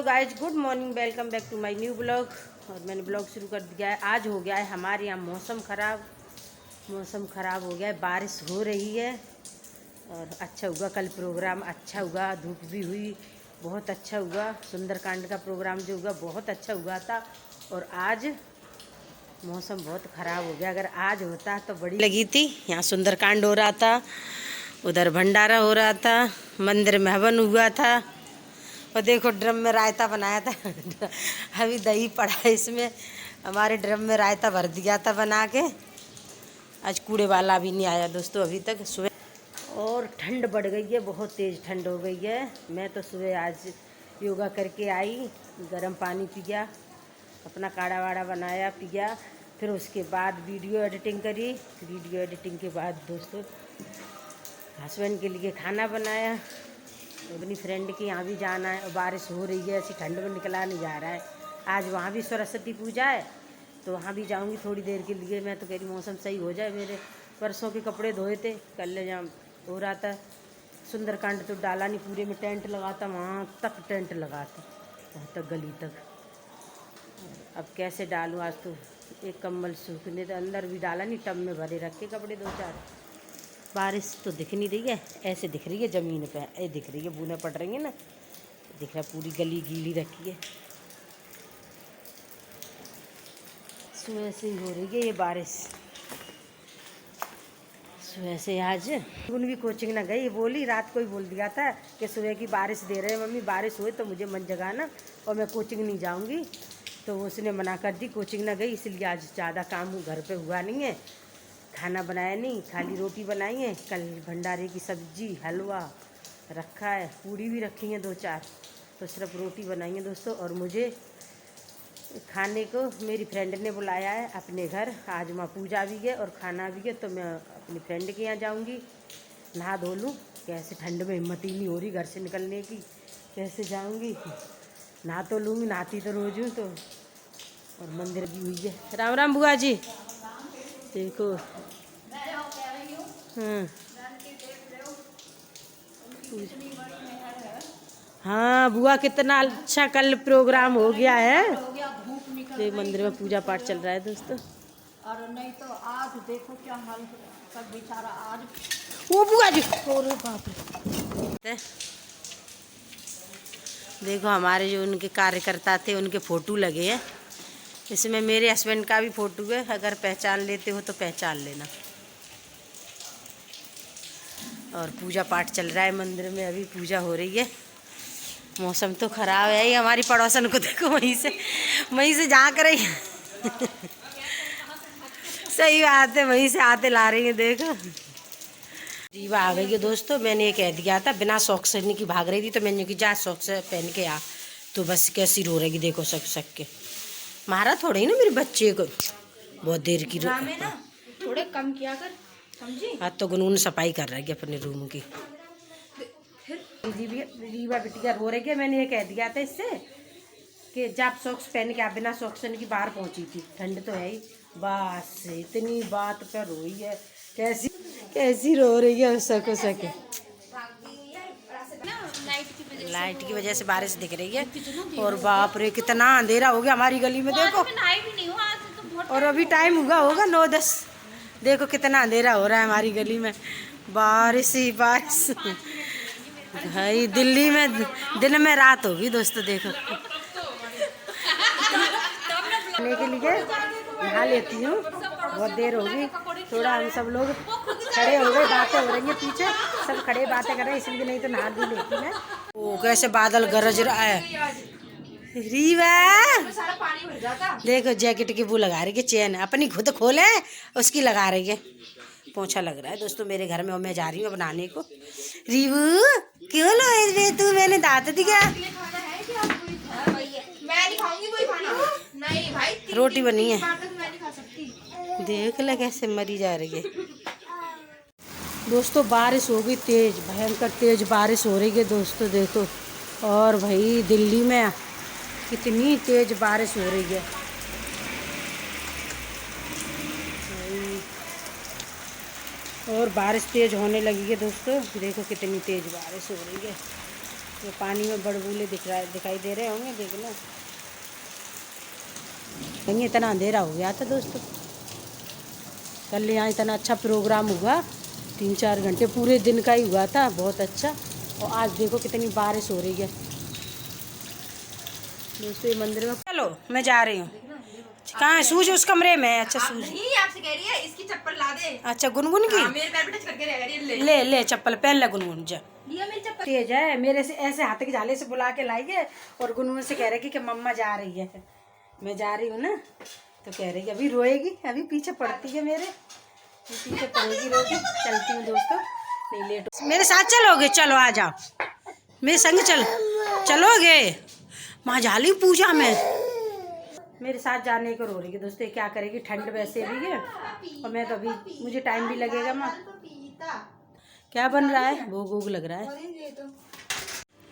Hello guys, good morning, welcome back to my new blog. और मैंने blog शुरू कर दिया है। आज हो गया है हमारे यहाँ मौसम ख़राब हो गया है, बारिश हो रही है और अच्छा हुआ। कल प्रोग्राम अच्छा हुआ, धूप भी हुई, बहुत अच्छा हुआ। सुंदरकांड का प्रोग्राम जो हुआ बहुत अच्छा हुआ था। और आज मौसम बहुत ख़राब हो गया। अगर आज होता तो बड़ी लगी थी। यहाँ सुंदरकांड हो रहा था, उधर भंडारा हो रहा था, मंदिर में हवन हुआ था। और देखो ड्रम में रायता बनाया था अभी दही पड़ा है इसमें। हमारे ड्रम में रायता भर दिया था बना के। आज कूड़े वाला भी नहीं आया दोस्तों अभी तक। सुबह और ठंड बढ़ गई है, बहुत तेज़ ठंड हो गई है। मैं तो सुबह आज योगा करके आई, गर्म पानी पिया, अपना काढ़ा वाड़ा बनाया पिया। फिर उसके बाद वीडियो एडिटिंग करी। वीडियो एडिटिंग के बाद दोस्तों हस्बैंड के लिए खाना बनाया। अपनी फ्रेंड के यहाँ भी जाना है और बारिश हो रही है, ऐसी ठंड में निकला नहीं जा रहा है। आज वहाँ भी सरस्वती पूजा है तो वहाँ भी जाऊँगी थोड़ी देर के लिए। मैं तो कह रही मौसम सही हो जाए। मेरे परसों के कपड़े धोए थे, कल जहाँ हो रहा था सुंदरकांड तो डाला नहीं, पूरे में टेंट लगाता, वहाँ तक टेंट लगाता, वहाँ तक गली तक। अब कैसे डालूँ? आज तो एक कंबल सूखने तो अंदर भी डाला नहीं, टब में भरे रखे कपड़े दो चार। बारिश तो दिख नहीं रही है, ऐसे दिख रही है ज़मीन पे, ऐसे दिख रही है, बूंदें पड़ रही है ना, दिख रहा है पूरी गली गीली रखी है। सुबह से ही हो रही है ये बारिश। सुबह से आज उन भी कोचिंग ना गई, बोली रात को ही बोल दिया था कि सुबह की बारिश दे रहे हैं मम्मी, बारिश हुई तो मुझे मन जगाना और मैं कोचिंग नहीं जाऊंगी। तो उसने मना कर दी, कोचिंग ना गई। इसलिए आज ज़्यादा काम घर पे हुआ नहीं है, खाना बनाया नहीं, खाली रोटी बनाई है। कल भंडारे की सब्जी हलवा रखा है, पूड़ी भी रखी है दो चार, तो सिर्फ रोटी बनाई है दोस्तों। और मुझे खाने को मेरी फ्रेंड ने बुलाया है अपने घर। आज वहाँ पूजा भी है और खाना भी है, तो मैं अपनी फ्रेंड के यहाँ जाऊँगी। नहा धो लूँ, कैसे ठंड में हिम्मत ही नहीं हो रही घर से निकलने की, कैसे जाऊँगी? नहा तो लूँगी, नहाती तो रोज हूँ तो। और मंदिर भी हुई है। राम राम बुआ जी। देखो हाँ बुआ, कितना अच्छा कल प्रोग्राम हो गया है। देख मंदिर में पूजा पाठ चल रहा है दोस्तों। और नहीं तो आज देखो क्या हाल सब बेचारा। आज वो बुआ जी, अरे बाप रे। देखो हमारे जो उनके कार्यकर्ता थे उनके फोटो लगे हैं इसमें। मेरे हस्बैंड का भी फोटो है, अगर पहचान लेते हो तो पहचान लेना। और पूजा पाठ चल रहा है मंदिर में, अभी पूजा हो रही है। मौसम तो ख़राब है ही। हमारी पड़ोसन को देखो वहीं से झाँक रही है सही बात है, वहीं से आते ला रही है। देखो रीवा आ गई है दोस्तों। मैंने ये कह दिया था बिना सॉक्स की भाग रही थी, तो मैंने कि जा सॉक्स पहन के आ। तो बस कैसी रो रही देखो, सक के मारा थोड़े ही ना मेरे बच्चे को, बहुत देर की ना थोड़े कम किया कर, समझी? आज तो गुनगुन सफाई कर रही है अपने रूम की। रीवा बिटिया रो रही है। मैंने ये कह दिया था इससे कि जब सॉक्स पहन के आप, बिना सॉक्स की बाहर पहुंची थी, ठंड तो है ही। बस इतनी बात पर रोई है, कैसी रो रही है उसको सके। लाइट की वजह से बारिश दिख रही है। और बाप रे कितना अंधेरा हो गया हमारी गली में, देखो। और अभी टाइम हुआ होगा 9-10। देखो कितना अंधेरा हो रहा है हमारी गली में, बारिश ही बारिश। भाई दिल्ली में दिन में रात होगी दोस्तों। देखो खाने के लिए नहा लेती हूँ, बहुत देर होगी। थोड़ा हम सब लोग खड़े हो गए, बातें हो रही हैं पीछे, सब खड़े बातें कर रहे हैं, इसलिए नहीं तो नहा भी लेती मैं। ओ कैसे बादल गरज रहा है। रीवा देखो जैकेट की वो लगा रही है, चेन अपनी खुद खोले उसकी लगा रही है। पोछा लग रहा है दोस्तों मेरे घर में और मैं जा रही हूँ बनाने को। रीवू क्यों लो तू, मैंने दांत दिया। नहीं भाई, रोटी बनी है, देख ले कैसे मरी जा रही है दोस्तों। बारिश हो गई तेज, भयंकर तेज बारिश हो रही है दोस्तों देखो। और भाई दिल्ली में कितनी तेज बारिश हो रही है। और बारिश तेज होने लगी है दोस्तों, देखो कितनी तेज बारिश हो रही है। ये पानी में बड़बूले दिखाई दे रहे होंगे, देखना। कहीं इतना अंधेरा हो गया था दोस्तों। कल यहाँ इतना अच्छा प्रोग्राम हुआ, 3-4 घंटे पूरे दिन का ही हुआ था, बहुत अच्छा। और आज देखो कितनी बारिश हो रही है दोस्तों। ये मंदिर में चलो, मैं जा रही हूँ। कहाँ है सूज? उस कमरे में है। अच्छा सूज नहीं, आपसे कह रही है इसकी चप्पल ला दे। अच्छा गुनगुन की। मेरे पैर पे टच करके रह रही है। ले ले चप्पल पहन ले गुनगुन, जा। लिया मेरी चप्पल। तेज है, मेरे से ऐसे हाथ के झाले से बुला के लाई है और गुनगुन से कह रही कि मम्मा जा रही है। मैं जा रही हूँ ना, तो कह रही है अभी रोएगी, अभी पीछे पड़ती है मेरे, पीछे पड़ेगी रोगी। चलती हूँ दोस्तों, नहीं लेट। मेरे साथ चलोगे? चलो आ जाओ मेरे संग, चलोगे? माँ जा रही पूजा में, मेरे साथ जाने को रो रही है दोस्तों। क्या करेगी, ठंड वैसे भी है और मैं तो अभी, मुझे टाइम भी लगेगा। माँ क्या बन रहा है? भोग वोग लग रहा है।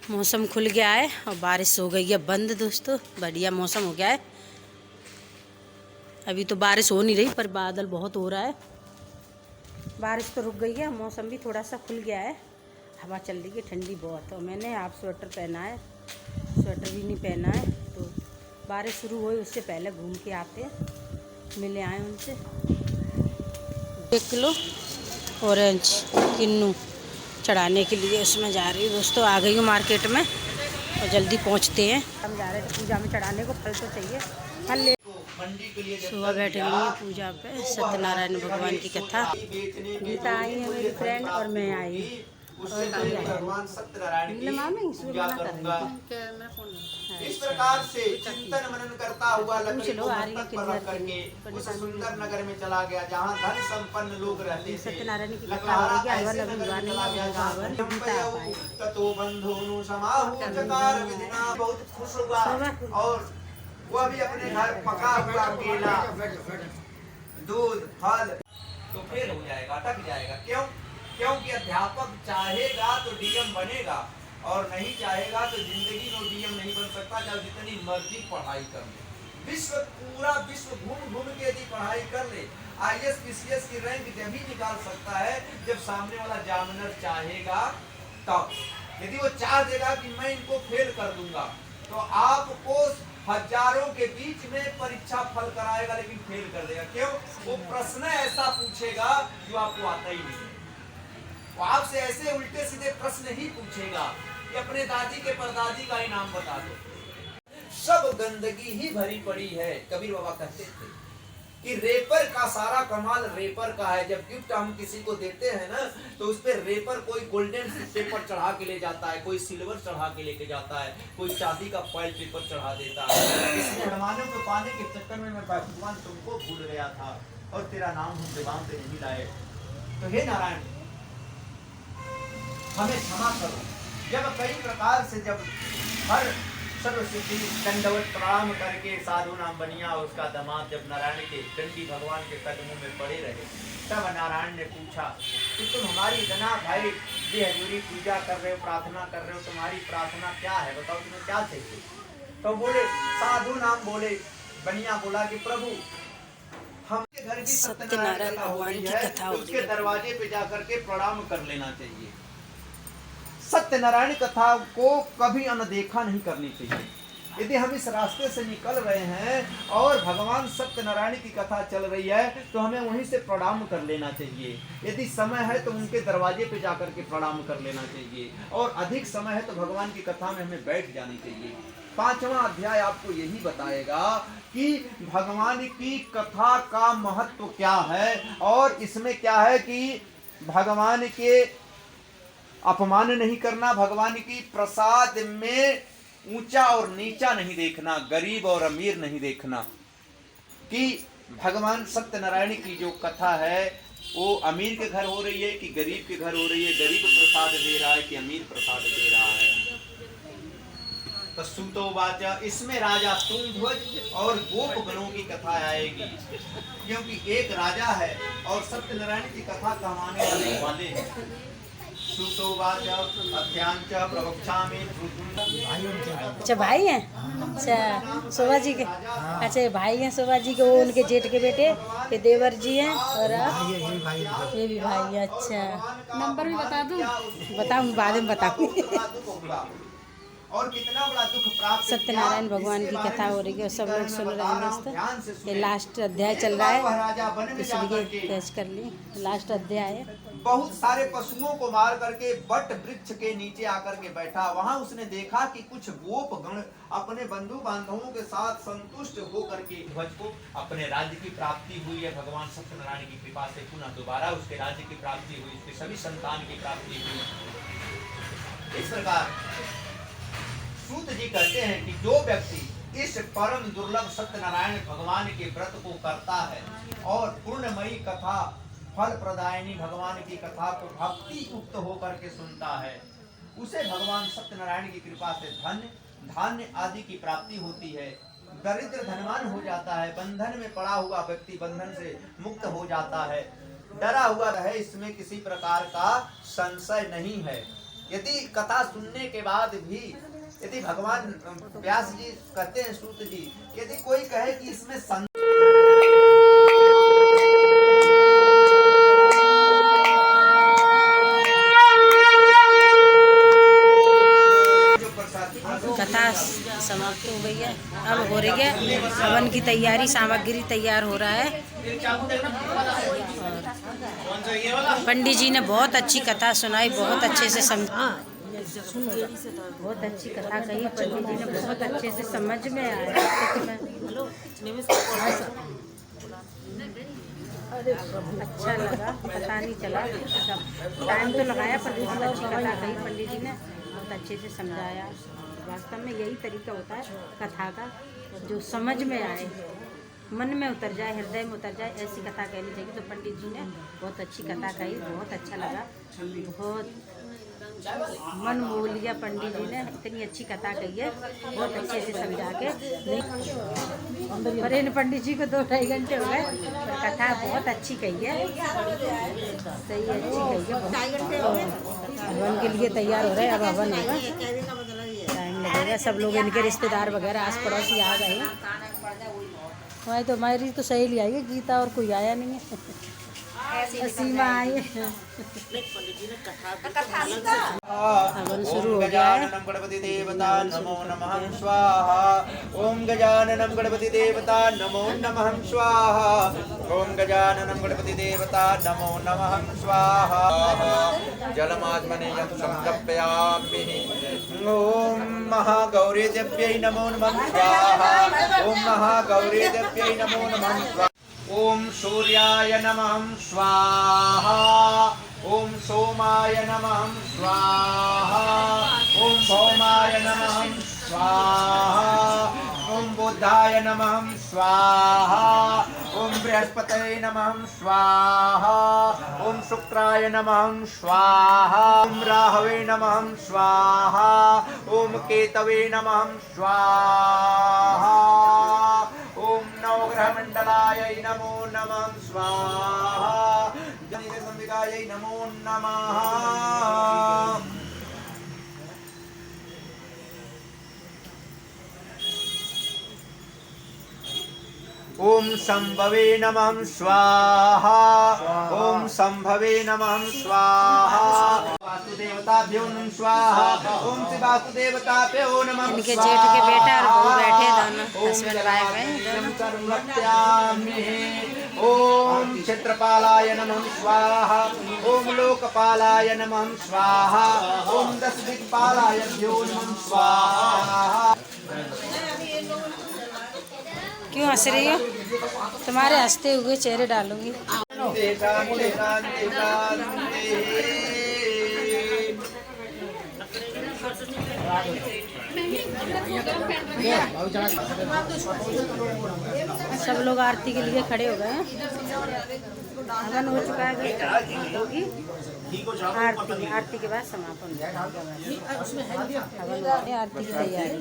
मौसम खुल गया है और बारिश हो गई है बंद दोस्तों। बढ़िया मौसम हो गया है। अभी तो बारिश हो नहीं रही पर बादल बहुत हो रहा है। बारिश तो रुक गई है, मौसम भी थोड़ा सा खुल गया है, हवा चल रही है ठंडी बहुत। और मैंने हाफ स्वेटर पहना है, स्वेटर भी नहीं पहना है। तो बारिश शुरू हुई उससे पहले घूम के आते हैं, मिले आए उनसे। 1 किलो ऑरेंज किन्नू चढ़ाने के लिए उसमें जा रही हूँ दोस्तों। आ गई हूँ मार्केट में और जल्दी पहुँचते हैं। हम जा रहे थे पूजा में चढ़ाने को, फल तो चाहिए, फल ले। सुबह बैठ गई है पूजा पे, सत्यनारायण भगवान की कथा। गीता आई है मेरी फ्रेंड और मैं आई, और भगवान सत्यनारायण की पूजा करूंगा। इस प्रकार से चिंतन मनन करता हुआ लकड़ी को मस्तक पर रख करके उस सुंदर नगर में चला गया जहाँ धन संपन्न लोग रहते थे। सत्यनारायण की कथा हो गया, ऐसे नगर में चला गया ततो बंधुनु समाहु चकार विधिना। बहुत खुश हुआ और वह भी अपने घर पका हुआ केला, दूध, फल तो फिर हो जाएगा, अटक जाएगा। क्यों? क्योंकि अध्यापक चाहेगा तो डीएम बनेगा और नहीं चाहेगा तो जिंदगी में डीएम नहीं बन सकता, चाहे जितनी मर्जी पढ़ाई कर ले। पूरा विश्व घूम घूम के यदि पढ़ाई कर ले, IAS PCS की रैंक जब ही निकाल सकता है जब सामने वाला एग्जामिनर चाहेगा तब। यदि वो चाह देगा कि मैं इनको फेल कर दूंगा तो आपको हजारों के बीच में परीक्षा फल कराएगा लेकिन फेल कर देगा। क्यों? वो प्रश्न ऐसा पूछेगा जो आपको आता ही नहीं। वो आपसे ऐसे उल्टे सीधे प्रश्न ही पूछेगा कि अपने दादी के परदादी का ही नाम बता दो। सब गंदगी ही भरी पड़ी है। कबीर बाबा कहते थे कि रेपर का सारा कमाल रेपर का है। जब गिफ्ट हम किसी को देते हैं ना तो उस पे रेपर कोई गोल्डन पेपर चढ़ा के ले जाता है, कोई सिल्वर चढ़ा के लेके जाता है, कोई चांदी का फॉइल पेपर चढ़ा देता है। इस मेहमानों को पाने के चक्कर में मैं भगवान तुमको भूल गया था और तेरा नाम हम दिमाग पे नहीं लाए। तो हे नारायण हमें क्षमा करो। जब कई प्रकार से जब हर सर्वसिद्धि दंडवत प्रणाम करके साधु नाम बनिया और उसका दामाद जब नारायण के दंडी भगवान के कदमों में पड़े रहे, तब नारायण ने पूछा कि तुम हमारी इतना भाई बेहजूरी पूजा कर रहे हो, प्रार्थना कर रहे हो, तुम्हारी प्रार्थना क्या है, बताओ तुम्हें क्या चाहिए? तो बोले साधु नाम बोले, बनिया बोला कि प्रभु हमके घर की सत्यनारायण भगवान की कथा, उसके दरवाजे पे जाकर के प्रणाम कर लेना चाहिए। सत्यनारायण कथा को कभी अनदेखा नहीं करनी चाहिए। यदि हम इस रास्ते से निकल रहे हैं और भगवान सत्यनारायण की कथा चल रही है तो हमें वहीं से प्रणाम कर लेना चाहिए। यदि समय है तो उनके दरवाजे पे जाकर के प्रणाम कर लेना चाहिए और अधिक समय है तो भगवान की कथा में हमें बैठ जानी चाहिए। 5वां अध्याय आपको यही बताएगा कि भगवान की कथा का महत्व क्या है और इसमें क्या है कि भगवान के अपमान नहीं करना, भगवान की प्रसाद में ऊंचा और नीचा नहीं देखना, गरीब और अमीर नहीं देखना। कि भगवान सत्यनारायण की जो कथा है वो अमीर के घर हो रही है कि गरीब के घर हो रही है, गरीब प्रसाद दे रहा है कि अमीर प्रसाद दे रहा है। तो सुतोवाच, इसमें राजा तुंगध्वज और गोप गणों की कथा आएगी, क्योंकि एक राजा है और सत्यनारायण की कथा कहवाने वाले हैं। अच्छा भाई हैं, अच्छा शोभा जी के, अच्छा भाई हैं शोभा जी के, वो उनके जेठ के बेटे, ये देवर जी हैं और आप ये भी भाई हैं। अच्छा नंबर भी बता दूं? बताऊँ बाद में बताऊँ। और कितना बड़ा दुख प्राप्त किया। सत्यनारायण भगवान की कथा हो रही है और सब लोग सुन रहे हैं मस्त। ये लास्ट अध्याय चल रहा है, राजा वन में जाकर के पेश कर ली लास्ट अध्याय है। बहुत सारे पशुओं को मार करके बट वृक्ष के नीचे आकर के बैठा। वहां उसने देखा कि कुछ गोप गण अपने बंधु बांधवों के साथ संतुष्ट होकर के ध्वज को अपने राज्य की प्राप्ति हुई है। भगवान सत्यनारायण की कृपा से पुनः दोबारा उसके राज्य की प्राप्ति हुई, उसके सभी संतान की प्राप्ति हुई। इस प्रकार सूत जी कहते हैं कि जो व्यक्ति इस परम दुर्लभ सत्यनारायण भगवान के व्रत को करता है और पूर्णमयी कथा फल प्रदायिनी भगवान की कथा को भक्ति युक्त होकर के सुनता है, उसे भगवान सत्यनारायण की कृपा से धन्य धान्य आदि की प्राप्ति होती है। दरिद्र धनवान हो जाता है, बंधन में पड़ा हुआ व्यक्ति बंधन से मुक्त हो जाता है, डरा हुआ है, इसमें किसी प्रकार का संशय नहीं है। यदि कथा सुनने के बाद भी यदि भगवान व्यास जी कहते हैं सूत जी, यदि कोई कहे कि इसमें कथा समाप्त हो गई है, अब हो रही है हवन की तैयारी, सामग्री तैयार हो रहा है। पंडित जी ने बहुत अच्छी कथा सुनाई, बहुत अच्छे से समझा, बहुत अच्छी कथा कही पंडित जी ने, बहुत अच्छे से समझ में आया। अच्छा लगा, पता नहीं चला, टाइम तो लगाया पर बहुत अच्छी कथा कही पंडित जी ने, बहुत अच्छे से समझाया। वास्तव में यही तरीका होता है कथा का, जो समझ में आए, मन में उतर जाए, हृदय में उतर जाए, ऐसी कथा कहनी चाहिए। तो पंडित जी ने बहुत अच्छी कथा कही, बहुत अच्छा लगा, बहुत मन मोह लिया पंडित जी ने, इतनी अच्छी कथा कही है, बहुत अच्छे से समझा के। पर इन पंडित जी को 2-2.5 घंटे हो गए, पर कथा बहुत अच्छी कही है, सही अच्छी कही है। हवन के लिए तैयार हो रहे हैं, अब हवन होगा, टाइम लगेगा। सब लोग इनके रिश्तेदार वगैरह आस पड़ोसी आ गए हैं। वही तो हमारी तो सहेली आई है गीता, और कोई आया नहीं है, सीमा आई है। हवन शुरू हो गया है। गणपति देवता नमो नमः स्वाहा। ओम गजाननम गणपति देवता नमो नमः स्वाहा। ओम गजाननम गणपति देवता नमो नमः स्वाहा। जलमात्मने यं संकल्पयामि। ओम महागौरी देव्यै नमो नमः स्वाहा। ओम महागौरी देव्यै नमो नमः स्वाहा। ओम सूर्याय नमः स्वाहा। ओम सोमाय नमः स्वाहा। ओम भौमाय नमः स्वाहा। ओम बुद्धाय नमः स्वाहा। ओम बृहस्पतये नमः स्वाहा। ओम शुक्राय नमः स्वाहा। ओम राहवे नमः स्वाहा। ओम केतवे नमः स्वाहा। ओम नवग्रह मंडलाय नमो नमः स्वाहा। जनिरसंविकायै नमो नमः। ओम संभवे नमः स्वाहा। ओम संभवे नमः स्वाहा। वासुदेवताभ्यो नमः स्वाहा। ओम श्री वासुदेवताभ्यो नमः। इनके जेठ के बेटा और बहू बैठे दोनों, हस्बैंड वाइफ हैं। ओम क्षेत्रपालाय नमः स्वाहा। ओम लोकपालाय नमः स्वाहा। ओम 10 दिक्पालायभ्यो नमः स्वाहा। क्यों हंस रही हो? तुम्हारे हंसते हुए चेहरे डालूंगी। सब लोग आरती के लिए खड़े हो गए हैं। हवन हो चुका है, होगी आरती के बाद समापन हवन, आरती की तैयारी।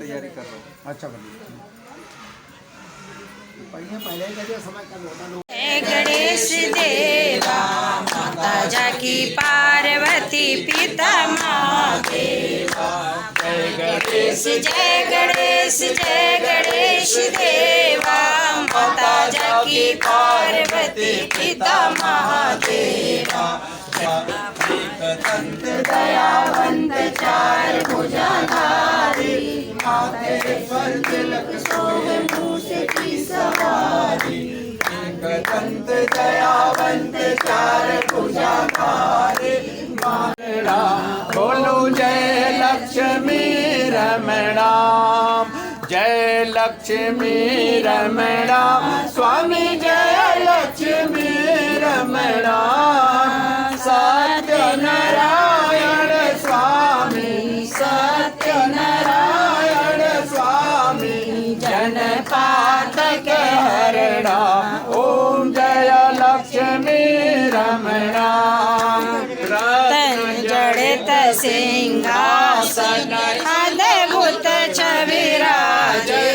अच्छा गणेश देवा माता जाकी पार्वती पिता महादेवा। जय गणेश जय गणेश जय गणेश देवा माता जाकी पार्वती पिता महादेवा। दयावंत 4 भुजाधारी माते पर तिलक सोहे मूसे की सवारी। एक दंत दयावंत चार भुजाधारी। बोलो जय लक्ष्मी रमणा, जय लक्ष्मी रमणा, स्वामी जय लक्ष्मी रमणा। सत्यनारायण स्वामी, सत्यनारायण स्वामी, जनपातक हरणा। ओम जय लक्ष्मी रमणा। जड़ित सिंहासन अद्भुत छविराजे।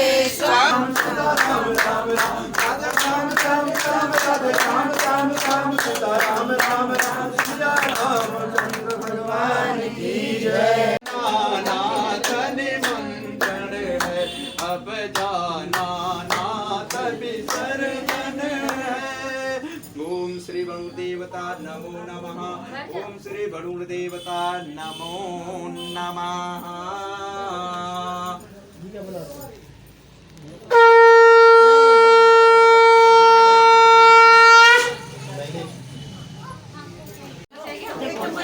भगवान की जय। नाथ निमंत्रण है अब जाना, नाथ विसर्जन है। ओम श्री वरुण देवता नमो नमः, ओम श्री वरुण देवता नमो नमः।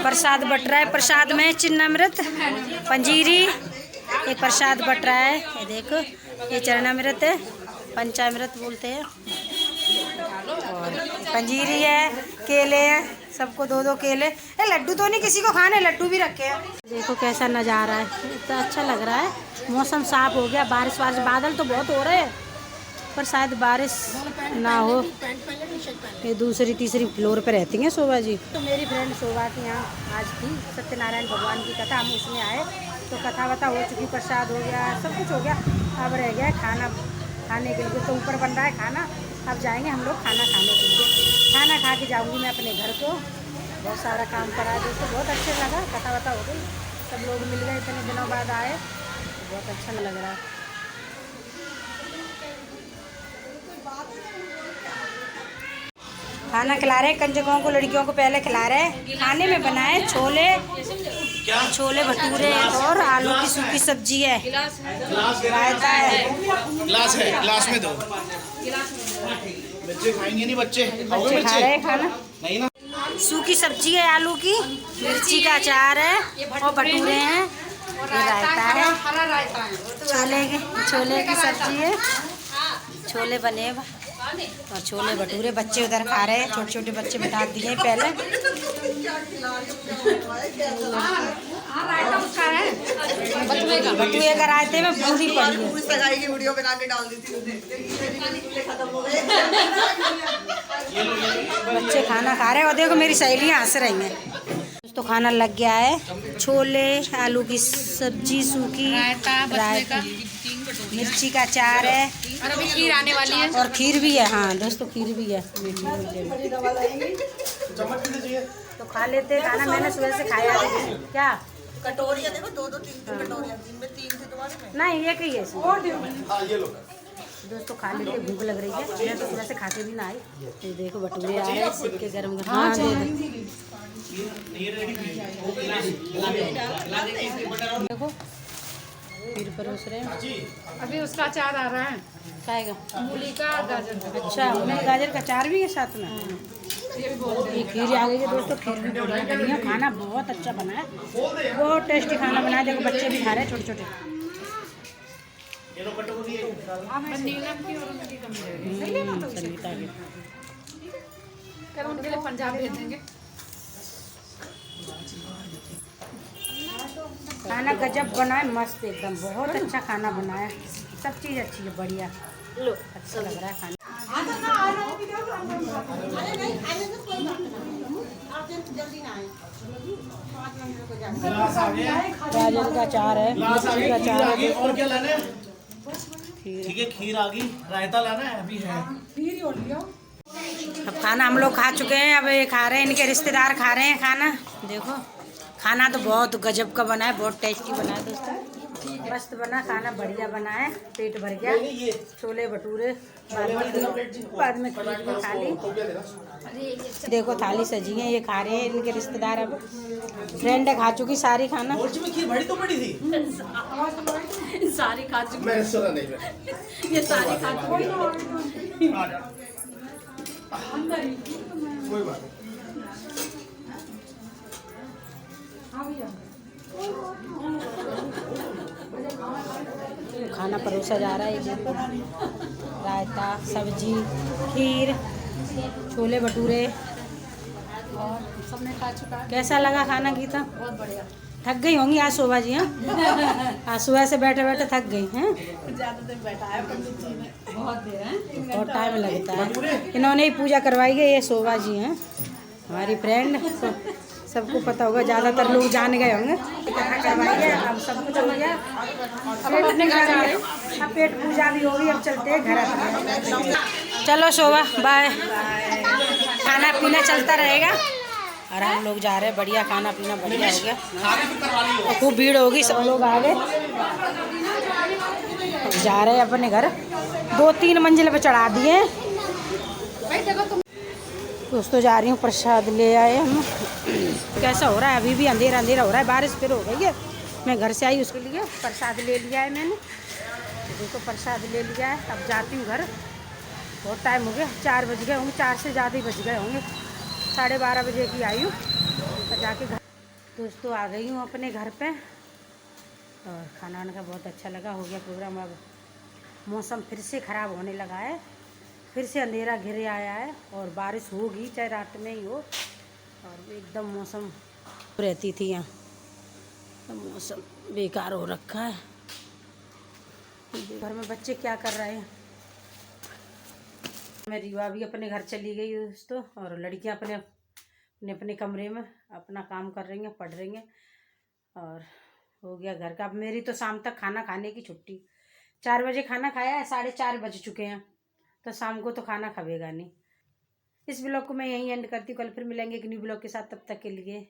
प्रसाद बट रहा है। प्रसाद में चिन्नामृत, पंजीरी, एक प्रसाद बट रहा है। ये देखो, ये चरणामृत है, पंचामृत बोलते हैं। और पंजीरी है, केले हैं, सबको दो दो केले। ए लड्डू तो नहीं किसी को खाने, लड्डू भी रखे हैं। देखो कैसा नज़ारा है, इतना अच्छा लग रहा है। मौसम साफ हो गया, बारिश वारिश, बादल तो बहुत हो रहे हैं पर शायद बारिश ना हो। ये दूसरी तीसरी फ्लोर पे रहती हैं शोभा जी। तो मेरी फ्रेंड शोभा की यहाँ आज थी सत्यनारायण भगवान की कथा, हम उसमें आए तो कथा वथा हो चुकी, प्रसाद हो गया, सब कुछ हो गया। अब रह गया खाना खाने के लिए। तो ऊपर बन रहा है खाना, अब जाएंगे हम लोग खाना खाने के लिए। खाना खा के जाऊँगी मैं अपने घर को। बहुत सारा काम करा है दोस्तों, बहुत अच्छा लगा, कथा वथा हो गई, सब लोग मिल गए, इतने दिनों बाद आए, बहुत अच्छा लग रहा है। खाना खिला रहे हैं कंजकों को, लड़कियों को पहले खिला रहे हैं। खाने में बनाए छोले, छोले भटूरे और आलू की सूखी सब्जी है, रायता है। गिलास है, गिलास में दो। बच्चे खाएंगे नहीं, बच्चे बच्चे खा रहे हैं खाना। नहीं ना। सूखी सब्जी है, आलू की, मिर्ची का अचार है और भटूरे हैं, ये रायता है, छोले की सब्जी है, छोले बने और छोले भटूरे। बच्चे उधर खा रहे हैं, छोटे छोटे बच्चे बिठा दिए पहले। बटुए का रायते में पूरी पड़ी है। वीडियो बना के डाल दी थी, खत्म हो गए। बच्चे खाना खा रहे हैं और देखो मेरी सहेलियाँ हंस रही हैं। तो खाना लग गया है, छोले, आलू की सब्जी सूखी, रायता, मिर्ची का अचार है और अभी खीर आने वाली है और खीर भी है। हाँ दोस्तों, खीर भी है। तो खा लेते हैं खाना, मैंने सुबह से खाया नहीं। क्या कटोरियाँ देखो, दो दो तीन तीन कटोरियाँ, जिनमें तीन थे तुम्हारे में। नहीं, एक ही है दोस्तों। खा लेते, भूख लग रही है, मैं तो सुबह से खाते भी ना आई। ये देखो भटूरे आ रहे हैं, सिक्के गरम गरम। हाँ देखो फिर परोस रहे हैं। अभी उसका अचार आ रहा है, खाएगा मूली का, गाजर का। अच्छा, मूली गाजर का अचार भी है साथ में। ये खीर आ गई है दोस्तों, खीर भी बढ़िया बनी है। खाना बहुत अच्छा बना है, बहुत टेस्टी खाना बना है। देखो बच्चे भी खा रहे हैं, छोटे छोटे। नीलम की और उनकी कम संगीता की कर उनके लिए पंजाब भेजेंगे। खाना गजब बना है, मस्त एकदम, बहुत अच्छा खाना बना है। सब चीज़ अच्छी है, बढ़िया, अच्छा लग रहा है खाना। गाजर का अचार है, मिर्ची का अचार है। और क्या लाना है? ठीक है, खीर आ गई, रायता लाना है, अभी है। अब खाना हम लोग खा चुके हैं, अब ये खा रहे हैं, इनके रिश्तेदार खा रहे हैं खाना। देखो खाना तो बहुत गजब का बना है, बहुत टेस्टी बना है दोस्तों। मस्त बना खाना, बढ़िया बना है, पेट भर गया। छोले भटूरे बाद में खीर भी खा ली। देखो थाली सजी है, ये खा रहे हैं इनके रिश्तेदार। अब फ्रेंड खा चुकी सारी खाना। खीर बड़ी तो बड़ी थी। सारी खा चुकी, मैंने सुना नहीं मैं। ये सारी खा चुकी। कोई बात नहीं। खाना परोसा जा रहा है। ये देखो, रायता, सब्जी, खीर, छोले भटूरे। और सबने खा चुका है। कैसा लगा खाना गीता? बहुत बढ़िया। थक गई होंगी आज शोभा जी? हाँ, आज सुबह से बैठे बैठे थक गई हैं। ज्यादा देर बैठा है पंडित जी ने, बहुत देर है। बहुत टाइम लगता है। इन्होंने ही पूजा करवाई है, ये शोभा जी हैं हमारी फ्रेंड। सबको पता होगा, ज़्यादातर लोग जान गए होंगे। करवाई है, अब सब कुछ हो गया। अब अपने घर जा रहे हैं। अब पेट पूजा भी होगी, अब चलते हैं घर अपने। चलो शोभा, बाय। खाना पीना चलता रहेगा और हम लोग जा रहे हैं। बढ़िया खाना पीना बढ़िया हो गया। और खूब भीड़ होगी, सब लोग आ गए। जा रहे हैं अपने घर। 2-3 मंजिल पे चढ़ा दिए। दोस्तों जा रही हूँ, प्रसाद ले आए हम। कैसा हो रहा है? अभी भी अंधेरा अंधेरा हो रहा है, बारिश फिर हो गई है। मैं घर से आई, उसके लिए प्रसाद ले लिया है मैंने। देखो प्रसाद ले लिया है। अब जाती हूँ घर। बहुत टाइम हो गया, 4 बज गए होंगे, 4 से ज़्यादा ही बज गए होंगे। 12:30 बजे की आई हूँ और जाके घर। दोस्तों आ गई हूँ अपने घर पे और खाना वाना का बहुत अच्छा लगा, हो गया प्रोग्राम। अब मौसम फिर से ख़राब होने लगा है, फिर से अंधेरा घिरे आया है और बारिश होगी, चाहे रात में ही हो। और एकदम मौसम रहती थी यहाँ, तो मौसम बेकार हो रखा है। घर में बच्चे क्या कर रहे हैं? मैं रीवा भी अपने घर चली गई दोस्तों, और लड़कियां अपने अपने कमरे में अपना काम कर रही हैं, पढ़ रही हैं। और हो गया घर का। अब मेरी तो शाम तक खाना खाने की छुट्टी। 4 बजे खाना खाया है, 4:30 बज चुके हैं, तो शाम को तो खाना खावेगा नहीं। इस ब्लॉग को मैं यहीं एंड करती हूँ। कल फिर मिलेंगे एक न्यू ब्लॉग के साथ। तब तक के लिए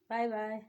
बाय बाय।